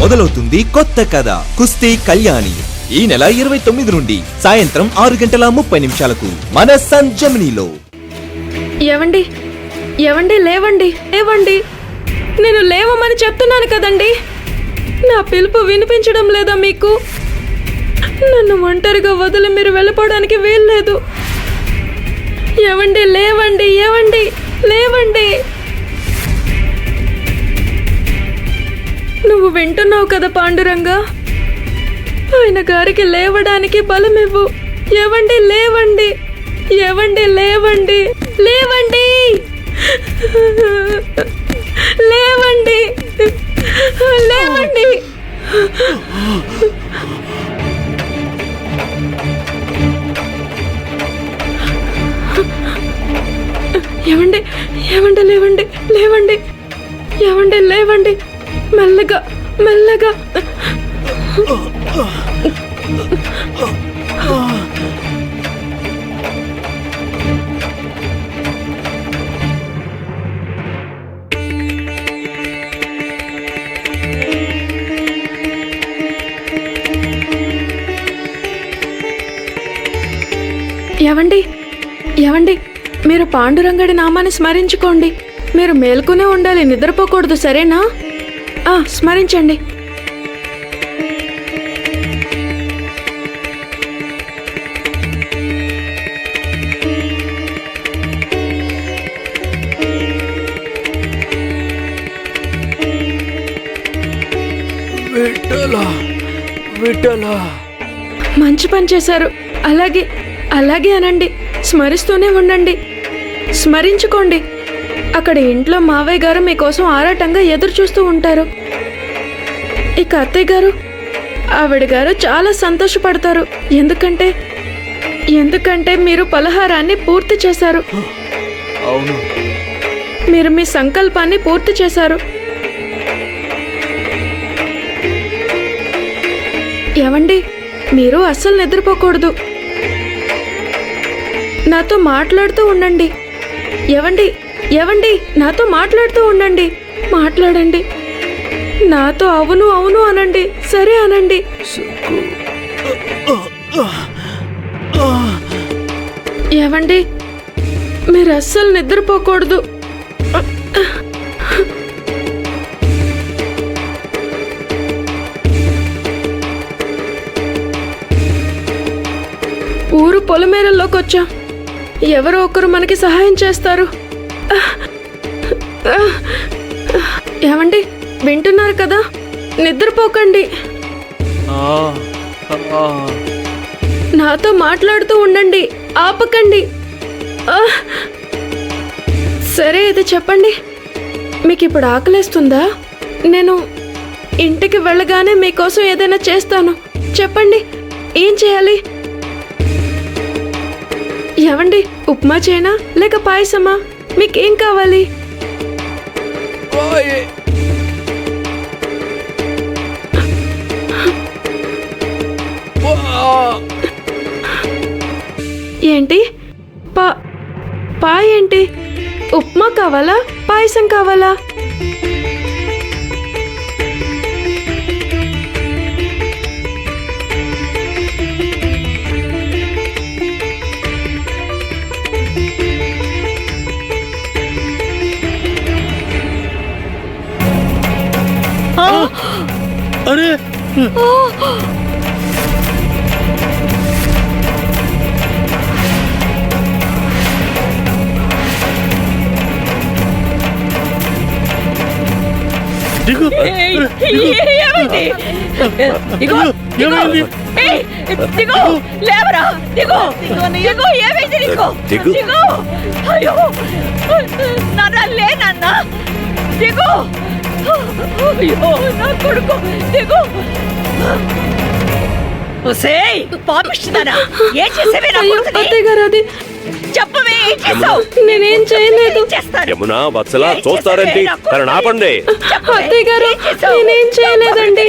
మొదలవుతుంది కొత్త కథ కుస్తీ కళ్యాణి. ఈ నెల 29 నుండి సాయంత్రం 6:30 మన సన్ జెమినీలో. ఏవండి ఏవండి లేవండి లేవండి, నేను లేవమని చెప్తున్నాను కదండి. నా పిలుపు వినిపించడం లేదా మీకు? నన్ను ఒంటరిగా వదిలి మీరు వెళ్ళిపోవడానికి వీల్లేదు. ఏవండి లేవండి, ఏవండి లేవండి. నువ్వు వింటున్నావు కదా పాండురంగా, ఆయన గారికి లేవడానికి బలమివ్వు. ఏవండి లేవండి, ఏవండి లేవండి, లేవండి లేవండి, లేవండి. ఏవండి ఏవండి లేవండి, లేవండి ఏవండి లేవండి, మెల్లగా మెల్లగా. ఏవండి ఏవండి, మీరు పాండురంగడి నామాన్ని స్మరించుకోండి. మీరు మేల్కొనే ఉండాలి, నిద్రపోకూడదు, సరేనా? స్మరించండి. మంచి పని చేశారు. అలాగే అలాగే అనండి, స్మరిస్తూనే ఉండండి, స్మరించుకోండి. అక్కడ ఇంట్లో మావయ్య గారు మీకోసం ఆరాటంగా ఎదురు చూస్తూ ఉంటారు. ఇక అత్తయ్య గారు, ఆవిడ గారు చాలా సంతోషపడతారు. ఎందుకంటే మీరు పలహారాన్ని పూర్తి చేశారు. మీరు మీ సంకల్పాన్ని పూర్తి చేశారు. ఏవండి, మీరు అస్సలు నిద్రపోకూడదు, నాతో మాట్లాడుతూ ఉండండి. ఏవండి ఏవండి, నాతో మాట్లాడుతూ ఉండండి, మాట్లాడండి. నాతో అవును అవును అనండి, సరే అనండి. ఏవండి, మీరు అస్సలు నిద్రపోకూడదు. ఊరు పొలమేరల్లోకి వచ్చాం. ఎవరో ఒకరు మనకి సహాయం చేస్తారు. ఏమండి, వింటున్నారు కదా? నిద్రపోకండి, నాతో మాట్లాడుతూ ఉండండి, ఆపకండి. సరే, ఇది చెప్పండి, మీకు ఇప్పుడు ఆకలేస్తుందా? నేను ఇంటికి వెళ్ళగానే మీకోసం ఏదైనా చేస్తాను. చెప్పండి, ఏం చేయాలి? ఏవండి, ఉప్మా చేయనా లేక పాయసమా? మీకేం కావాలి? ఏంటి ఏంటి? ఉప్మా కావాలా, పాయసం కావాలా? अरे లేవరా, దిగు దిగు, ఏమైంది నీకు? దిగు. అయ్యో నాన్న, లేనన్నా, దిగు. అయ్యో నా కొడుకు, దిగు. పాపిస్తున్నానా? ఏం చేసేవే నా కొడుకుని? చెప్పవే, ఏం చేసావు? నేనేం చేయలేదు. యమునా, వత్సల చూస్తారండి, తనని ఆపండి. అత్తయ్య గారు, నేనేం చేయలేదండి.